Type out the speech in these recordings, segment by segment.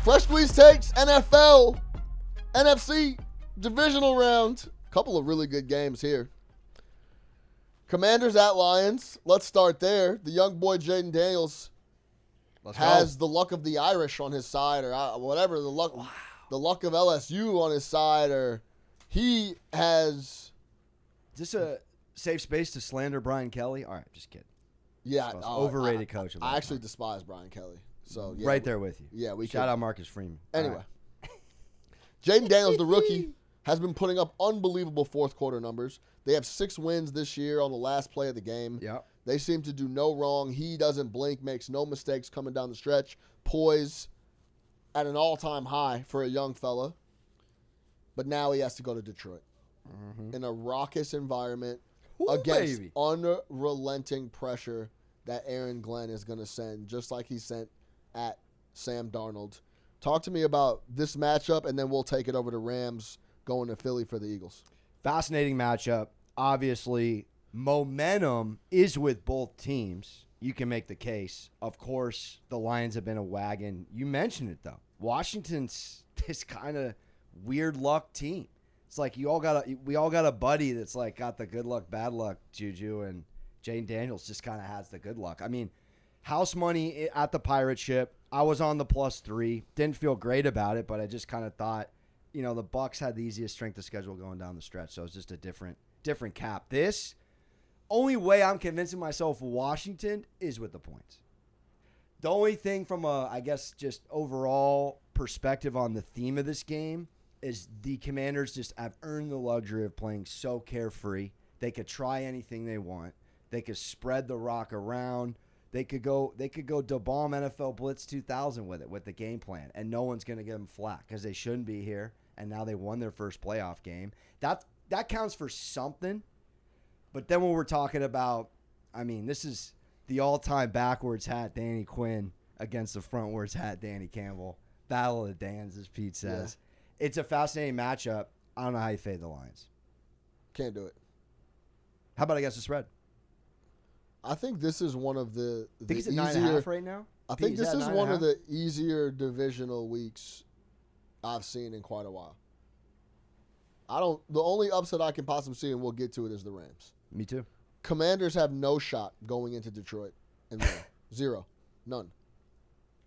Fresh Squeeze takes NFL, NFC Divisional round. Couple of really good games here. Commanders at Lions. Let's start there. The young boy Jaden Daniels has the luck of the Irish on his side, or whatever, the luck of LSU on his side, or he has. Is this a safe space to slander Brian Kelly? All right, just kidding. Yeah, overrated coach. I actually despise Brian Kelly. So yeah, right there with you. Yeah, we shout out Marcus Freeman. Anyway, Jaden Daniels, the rookie, has been putting up unbelievable fourth quarter numbers. They have 6 wins this year on the last play of the game. Yep. They seem to do no wrong. He doesn't blink, makes no mistakes coming down the stretch. Poise at an all-time high for a young fella. But now he has to go to Detroit in a raucous environment against unrelenting pressure that Aaron Glenn is going to send, just like he sent at Sam Darnold. Talk to me about this matchup, and then we'll take it over to Rams going to Philly for the Eagles. Fascinating matchup. Obviously, momentum is with both teams. You can make the case. Of course, the Lions have been a wagon. You mentioned it, though. Washington's this kind of weird luck team. It's like we all got a buddy that's like got the good luck, bad luck juju, and Jane Daniels just kind of has the good luck. I mean, house money at the pirate ship. I was on the +3. Didn't feel great about it, but I just kind of thought, the Bucs had the easiest strength of schedule going down the stretch, so it's just a different cap. This only way I'm convincing myself Washington is with the points. The only thing from I guess just overall perspective on the theme of this game is the Commanders just have earned the luxury of playing so carefree. They could try anything they want. They could spread the rock around. They could go da-bomb NFL Blitz 2000 with it, with the game plan, and no one's going to give them flack because they shouldn't be here, and now they won their first playoff game. That counts for something. But then when we're talking about, this is the all-time backwards hat Danny Quinn against the frontwards hat Danny Campbell. Battle of the Dans, as Pete says. Yeah. It's a fascinating matchup. I don't know how you fade the Lions. Can't do it. How about against the spread? I think this is one of the I think it's at easier, 9.5 right now. I think this is one of the easier divisional weeks I've seen in quite a while. The only upset I can possibly see, and we'll get to it, is the Rams. Me too. Commanders have no shot going into Detroit and winning. Zero. None.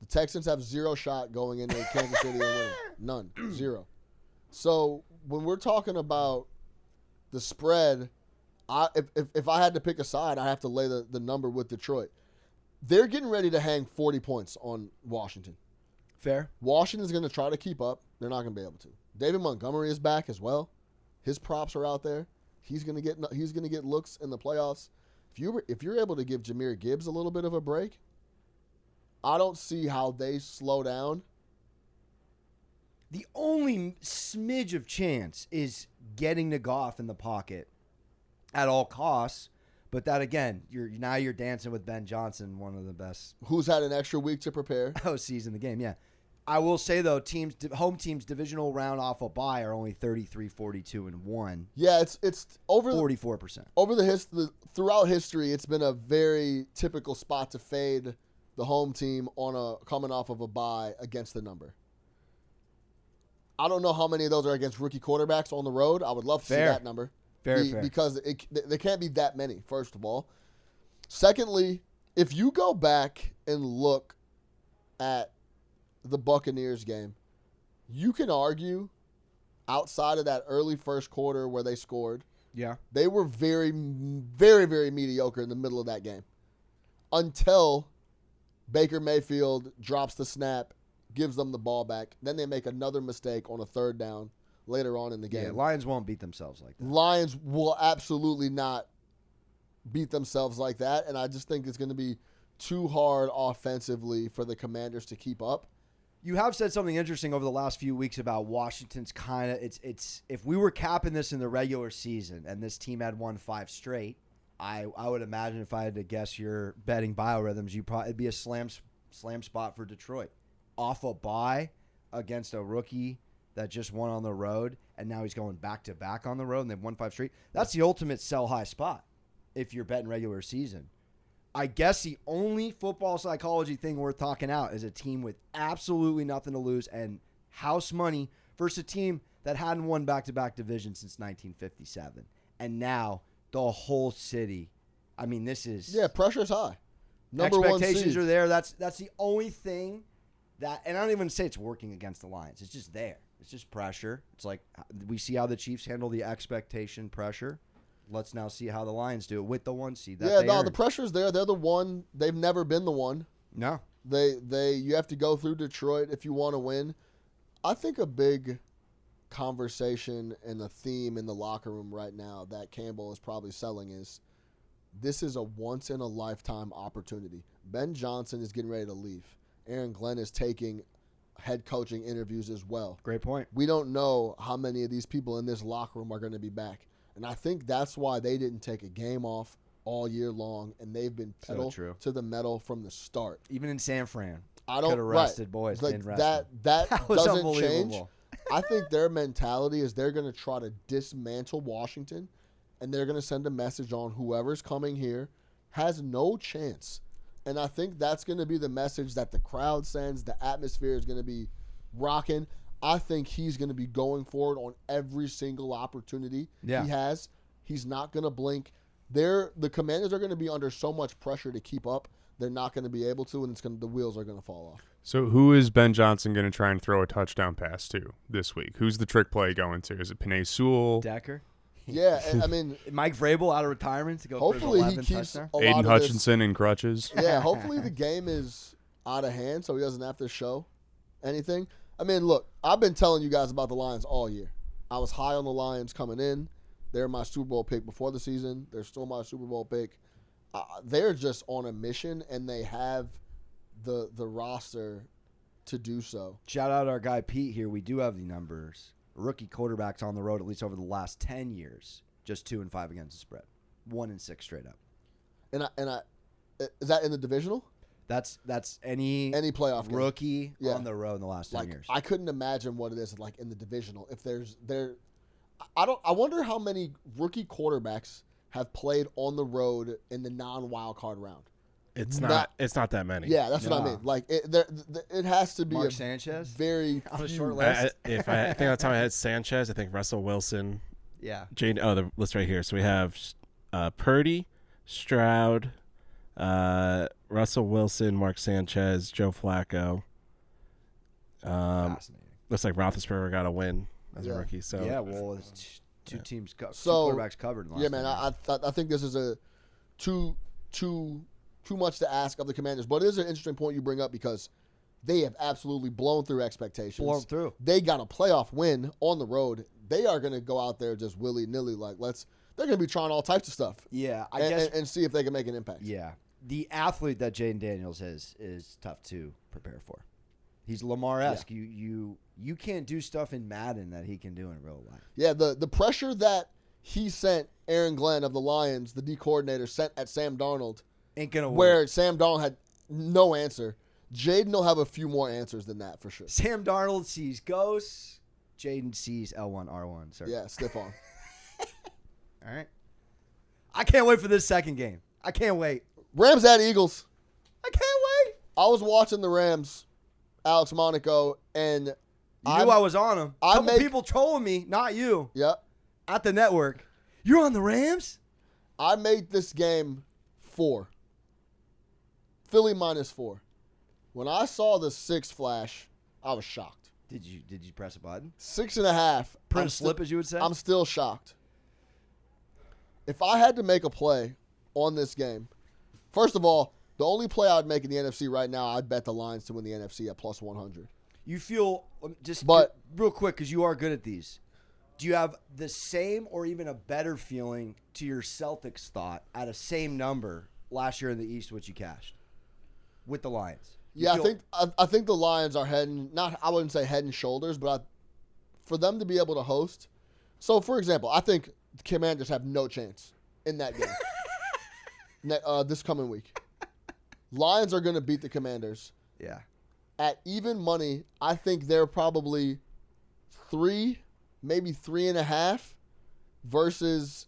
The Texans have 0 shot going into Kansas City and winning. None. 0. So when we're talking about the spread, if I had to pick a side, I have to lay the number with Detroit. They're getting ready to hang 40 points on Washington. Fair. Washington's going to try to keep up. They're not going to be able to. David Montgomery is back as well. His props are out there. He's going to get looks in the playoffs. If you're able to give Jahmyr Gibbs a little bit of a break, I don't see how they slow down. The only smidge of chance is getting to Goff in the pocket at all costs. But that, again, you're dancing with Ben Johnson, one of the best. Who's had an extra week to prepare. OCs in the game, yeah. I will say, though, home teams divisional round off a bye are only 33, 42, and 1. Yeah, it's over 44%. Over throughout history, it's been a very typical spot to fade the home team coming off of a bye against the number. I don't know how many of those are against rookie quarterbacks on the road. I would love to see that number. Fair. Because there can't be that many, first of all. Secondly, if you go back and look at the Buccaneers game, you can argue outside of that early first quarter where they scored, they were very, very, very mediocre in the middle of that game until Baker Mayfield drops the snap, gives them the ball back. Then they make another mistake on a third down later on in the game. Yeah, Lions won't beat themselves like that. Lions will absolutely not beat themselves like that, and I just think it's going to be too hard offensively for the Commanders to keep up. You have said something interesting over the last few weeks about Washington's kind of it's if we were capping this in the regular season and this team had won 5 straight, I would imagine if I had to guess your betting biorhythms, it'd be a slam spot for Detroit. Off a bye against a rookie that just won on the road, and now he's going back-to-back on the road, and they've won 5 straight. That's the ultimate sell-high spot if you're betting regular season. I guess the only football psychology thing worth talking out is a team with absolutely nothing to lose and house money versus a team that hadn't won back-to-back divisions since 1957. And now the whole city. I mean, this is... Yeah, pressure's high. Number one seed. Expectations are there. That's the only thing that... And I don't even say it's working against the Lions. It's just there. It's just pressure. It's like we see how the Chiefs handle the expectation pressure. Let's now see how the Lions do it with the 1 seed. The pressure's there. They're the one. They've never been the one. No. You have to go through Detroit if you want to win. I think a big conversation and a theme in the locker room right now that Campbell is probably selling is this is a once-in-a-lifetime opportunity. Ben Johnson is getting ready to leave. Aaron Glenn is taking head coaching interviews as well. Great point. We don't know how many of these people in this locker room are going to be back. And I think that's why they didn't take a game off all year long, and they've been pedal to the metal from the start. Even in San Fran. I don't could have rested boys. Like that doesn't change. I think their mentality is they're going to try to dismantle Washington, and they're going to send a message on whoever's coming here has no chance. And I think that's going to be the message that the crowd sends. The atmosphere is going to be rocking. I think he's going to be going forward on every single opportunity he has. He's not going to blink. The Commanders are going to be under so much pressure to keep up. They're not going to be able to, and the wheels are going to fall off. So who is Ben Johnson going to try and throw a touchdown pass to this week? Who's the trick play going to? Is it Penei Sewell? Decker? Yeah, I mean... Mike Vrabel out of retirement to go hopefully for his 11th he keeps touchdown? Aiden Hutchinson in crutches. Yeah, hopefully the game is out of hand so he doesn't have to show anything. I mean, look, I've been telling you guys about the Lions all year. I was high on the Lions coming in. They're my Super Bowl pick before the season. They're still my Super Bowl pick. They're just on a mission, and they have the roster to do so. Shout out our guy Pete here. We do have the numbers. Rookie quarterbacks on the road, at least over the last 10 years, just 2-5 against the spread, 1-6 straight up. And is that in the divisional? That's any playoff rookie on the road in the last 10 years. I couldn't imagine what it is like in the divisional. If I wonder how many rookie quarterbacks have played on the road in the non-wild card round. It's not that many. Yeah, that's what I mean. Like it has to be Mark Sanchez very on a short list. I think that's how I had Sanchez. I think Russell Wilson. Yeah. The list right here. So we have Purdy, Stroud, Russell Wilson, Mark Sanchez, Joe Flacco. Fascinating. Looks like Roethlisberger got a win as a rookie. So it's two teams, two quarterbacks covered. In the last man, time. I think this is a too much to ask of the Commanders. But it is an interesting point you bring up because they have absolutely blown through expectations. They got a playoff win on the road. They are going to go out there just willy-nilly. They're going to be trying all types of stuff. Yeah, I guess. And see if they can make an impact. Yeah. The athlete that Jaden Daniels is tough to prepare for. He's Lamar-esque. Yeah. You can't do stuff in Madden that he can do in real life. Yeah, the pressure that he sent Aaron Glenn of the Lions, the D coordinator, sent at Sam Darnold, ain't gonna work. Where Sam Darnold had no answer. Jaden will have a few more answers than that for sure. Sam Darnold sees ghosts. Jaden sees L1R1. Sir. Yeah, stiff arm. All right. I can't wait for this second game. I can't wait. Rams at Eagles. I can't wait. I was watching the Rams, Alex Monaco, and you knew I was on them. A couple people trolling me, not you. Yep. At the network. You're on the Rams? I made this game 4. Philly -4. When I saw the 6 flash, I was shocked. Did you press a button? 6.5. Print a slip, as you would say? I'm still shocked. If I had to make a play on this game, first of all, the only play I'd make in the NFC right now, I'd bet the Lions to win the NFC at +100. You feel, real quick, because you are good at these, do you have the same or even a better feeling to your Celtics thought at a same number last year in the East, which you cashed with the Lions? I think the Lions are I wouldn't say head and shoulders, but for them to be able to host. So, for example, I think the Commanders have no chance in that game this coming week. Lions are going to beat the Commanders. Yeah. At even money, I think they're probably 3, maybe 3.5 versus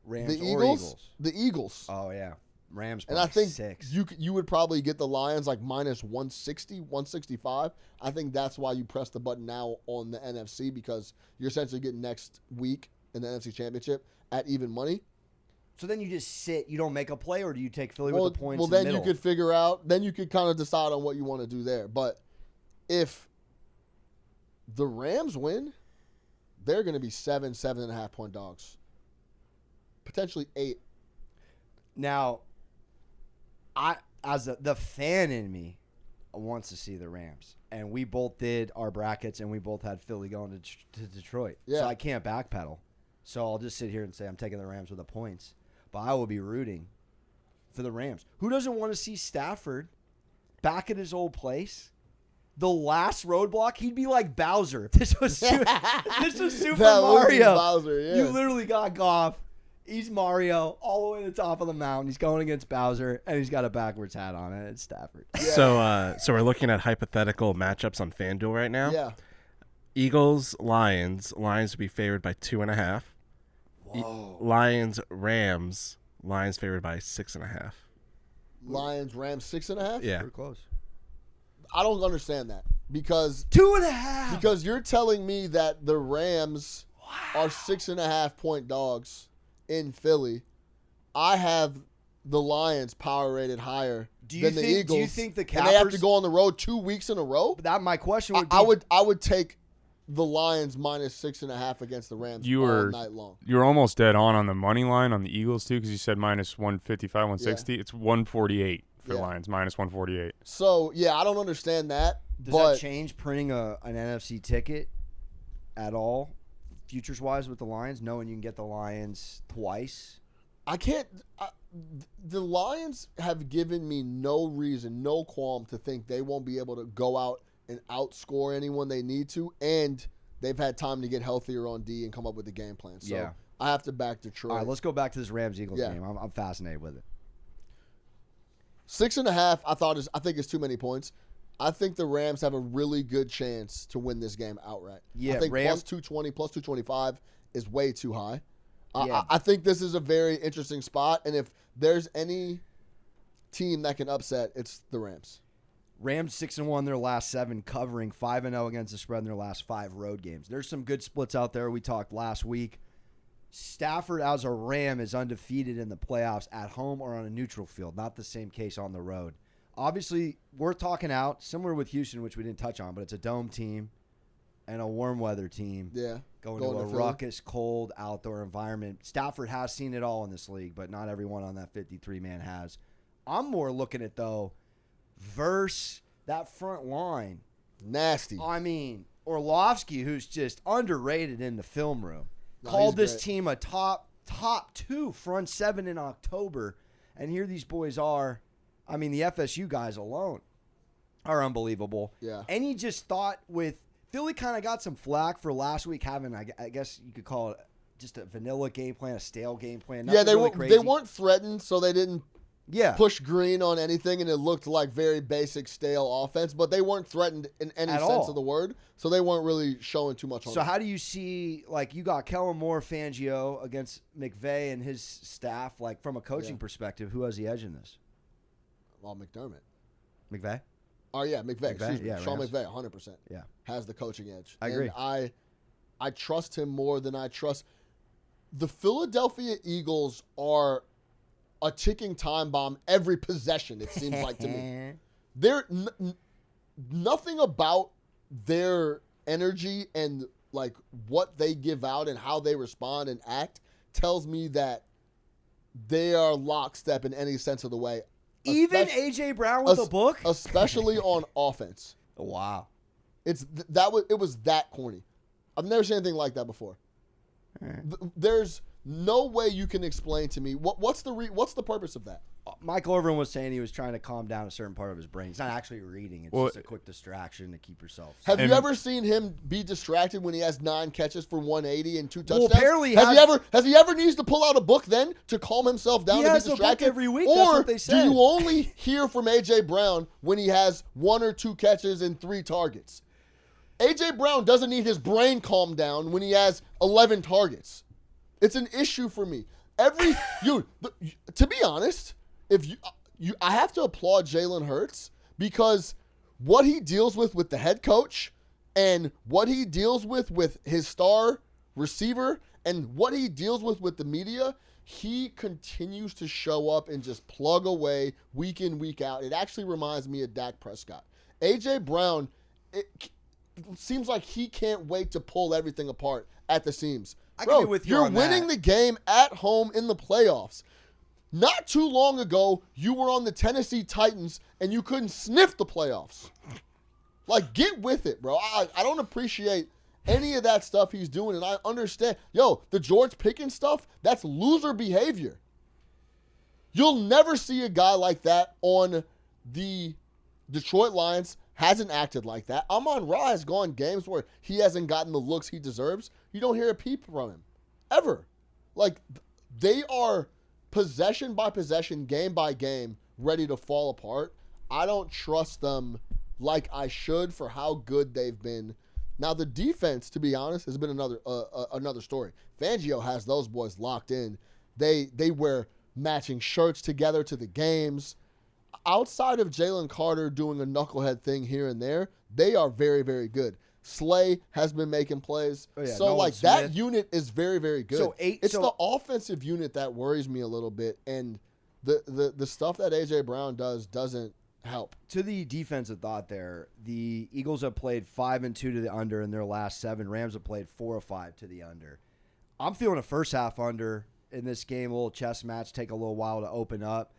Rams the or Eagles. The Eagles. Oh, yeah. Rams And I think 6. you would probably get the Lions like minus 160, 165. I think that's why you press the button now on the NFC, because you're essentially getting next week in the NFC Championship at even money. So then you just sit. You don't make a play, or do you take Philly with the points? Well, in the then middle? you could figure out. Then you could kind of decide on what you want to do there. But if the Rams win, they're going to be 7.5 point dogs, potentially 8. Now, as the fan in me wants to see the Rams, and we both did our brackets, and we both had Philly going to Detroit. Yeah. So I can't backpedal. So I'll just sit here and say I'm taking the Rams with the points. But I will be rooting for the Rams. Who doesn't want to see Stafford back at his old place? The last roadblock, he'd be like Bowser. If this was Super That would be Mario. Bowser, yeah. You literally got Goff. He's Mario all the way to the top of the mountain. He's going against Bowser, and he's got a backwards hat on, and it's Stafford. So we're looking at hypothetical matchups on FanDuel right now. Yeah. Eagles, Lions. Lions would be favored by 2.5. Whoa. Lions, Rams. Lions favored by 6.5. Lions, Rams, 6.5. Yeah. Pretty close. I don't understand that because 2.5. Because you're telling me that the Rams are 6.5 point dogs in Philly. I have the Lions power rated higher than the Eagles. Do you think the and they have to Cappers? go on the road 2 weeks in a row? That my question would be. I would take the Lions minus 6.5 against the Rams all night long. You were almost dead on the money line on the Eagles too, because you said minus 155, 160. It's 148 for Lions, minus 148. So yeah, I don't understand that. Does but that change printing an NFC ticket at all, futures wise, with the Lions, knowing you can get the Lions twice? I can't. The Lions have given me no reason, no qualm to think they won't be able to go out and outscore anyone they need to, and they've had time to get healthier on D and come up with a game plan. So Yeah. I have to back Detroit. All right, let's go back to this Rams-Eagles game. I'm fascinated with it. 6.5, I think is too many points. I think the Rams have a really good chance to win this game outright. Yeah, I think Rams- plus 220, plus 225 is way too high. Yeah. I think this is a very interesting spot, and if there's any team that can upset, it's the Rams. Rams 6-1 their last 7, covering 5-0 against the spread in their last 5 road games. There's some good splits out there. We talked last week. Stafford as a Ram is undefeated in the playoffs at home or on a neutral field. Not the same case on the road. Obviously, we're talking out, similar with Houston, which we didn't touch on, but it's a dome team and a warm weather team. Yeah. Going to a ruckus, cold, outdoor environment. Stafford has seen it all in this league, but not everyone on that 53-man has. I'm more looking at, though, versus that front line. Nasty. I mean, Orlovsky, who's just underrated in the film room, No, called he's this great. team a top 2 front 7 in October, and here these boys are. I mean, the FSU guys alone are unbelievable. Yeah. And he just thought with Philly kind of got some flack for last week having, I guess you could call it just a vanilla game plan, a stale game plan. Yeah, Nothing really crazy. they weren't threatened, so they didn't push green on anything, and it looked like very basic, stale offense, but they weren't threatened in any At sense all. of the word, so they weren't really showing too much on So it. how do you see, like, you got Kellen Moore, Fangio against McVay and his staff, like, from a coaching perspective, who has the edge in this? Well, McDermott. McVay? Oh, yeah, McVay. Excuse me. yeah, Sean Rams. McVay, 100%. Yeah. Has the coaching edge. I agree. And I trust him more than I trust. The Philadelphia Eagles are a ticking time bomb every possession, it seems like to me. They're nothing about their energy and like what they give out and how they respond and act tells me that they are lockstep in any sense of the way. Even A.J. Brown with a book? Especially on offense. Wow. It was that corny. I've never seen anything like that before. There's no way you can explain to me what's the purpose of that. Michael Irvin was saying he was trying to calm down a certain part of his brain. He's not actually reading. It's just a quick distraction to keep yourself. Have you ever seen him be distracted when he has 9 catches for 180 and 2 touchdowns? Well, apparently has he ever needs to pull out a book then to calm himself down He to has be a book distracted? every week, Or that's what they said. do you only hear from A.J. Brown when he has 1 or 2 catches and 3 targets? A.J. Brown doesn't need his brain calmed down when he has 11 targets. It's an issue for me. To be honest, if I have to applaud Jalen Hurts because what he deals with the head coach and what he deals with his star receiver and what he deals with the media, he continues to show up and just plug away week in, week out. It actually reminds me of Dak Prescott. A.J. Brown, it seems like he can't wait to pull everything apart at the seams. I can be with you you're on winning the game at home in the playoffs. Not too long ago, you were on the Tennessee Titans and you couldn't sniff the playoffs. Like, get with it, bro. I don't appreciate any of that stuff he's doing, and I understand. Yo, the George Pickens stuff, that's loser behavior. You'll never see a guy like that on the Detroit Lions. Hasn't acted like that. Amon-Ra has gone games where he hasn't gotten the looks he deserves. You don't hear a peep from him. Ever. Like, they are possession by possession, game by game, ready to fall apart. I don't trust them like I should for how good they've been. Now, the defense, to be honest, has been another story. Fangio has those boys locked in. They wear matching shirts together to the games. Outside of Jalen Carter doing a knucklehead thing here and there, they are very, very good. Slay has been making plays. Oh, yeah, so, Nolan like, Smith. that unit is very, very good. It's So the offensive unit that worries me a little bit, and the stuff that A.J. Brown doesn't help. To the defensive thought there, the Eagles have played 5-2 to the under in their last 7. Rams have played 4-5 to the under. I'm feeling a first half under in this game. A little chess match, take a little while to open up.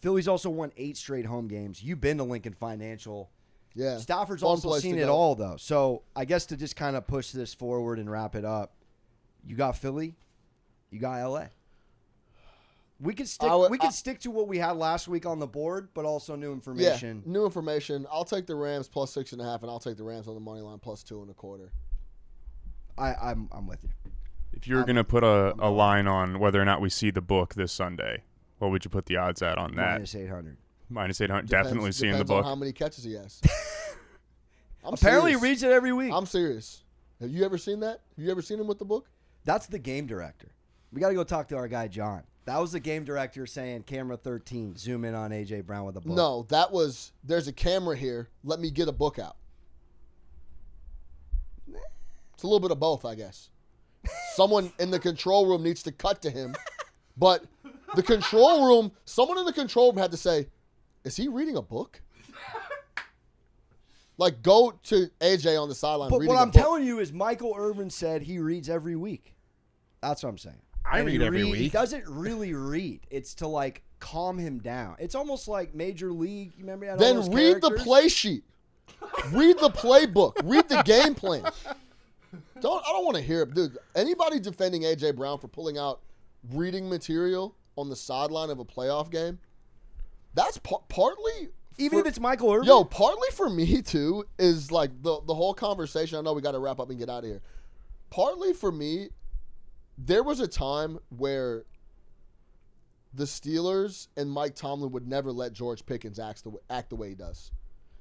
Philly's also won 8 straight home games. You've been to Lincoln Financial. Yeah. Stafford's Fun also place seen to it go. all, though. So I guess to just kind of push this forward and wrap it up, you got Philly, you got L.A. We could stick to what we had last week on the board, but also new information. Yeah, new information. I'll take the Rams plus 6.5, and I'll take the Rams on the money line plus 2.25. I'm with you. If you were going to put a line on whether or not we see the book this Sunday, what would you put the odds at on that? Minus 800. Minus 800. Definitely seeing the Depends book. on how many catches he has. Apparently, he serious. reads it every week. I'm serious. Have you ever seen that? Have you ever seen him with the book? That's the game director. We got to go talk to our guy, John. That was the game director saying, camera 13, zoom in on A.J. Brown with a book. No, that was, there's a camera here. Let me get a book out. It's a little bit of both, I guess. Someone in the control room needs to cut to him. But the control room, someone in the control room had to say, is he reading a book? Like, go to AJ on the sideline But reading what a I'm book. telling you is Michael Irvin said he reads every week. That's what I'm saying. I And read every week. He doesn't really read. It's to, like, calm him down. It's almost like Major League. You remember? Then read the play sheet. Read the playbook. Read the game plan. I don't want to hear it. Dude, anybody defending A.J. Brown for pulling out reading material on the sideline of a playoff game, that's partly... Even if it's Michael Irvin? Yo, partly for me, too, is like the whole conversation. I know we got to wrap up and get out of here. Partly for me, there was a time where the Steelers and Mike Tomlin would never let George Pickens act the way he does.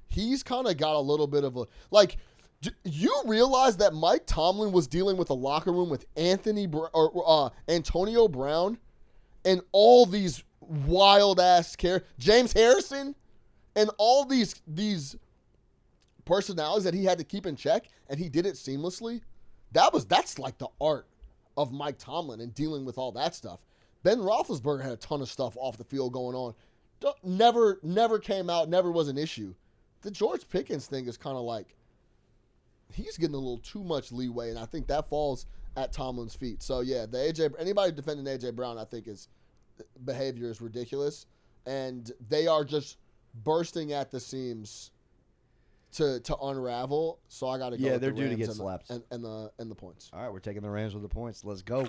He's kind of got a little bit of a... Like, you realize that Mike Tomlin was dealing with a locker room with Antonio Brown and all these wild-ass James Harrison and all these personalities that he had to keep in check, and he did it seamlessly. That's like the art of Mike Tomlin and dealing with all that stuff. Ben Roethlisberger had a ton of stuff off the field going on. Never came out, never was an issue. The George Pickens thing is kind of like, he's getting a little too much leeway, and I think that falls at Tomlin's feet. So, yeah, anybody defending A.J. Brown, I think, behavior is ridiculous, and they are just bursting at the seams to unravel. So I got to go. Yeah, with they're the due to Rams get slapped. and the points. All right, we're taking the Rams with the points. Let's go.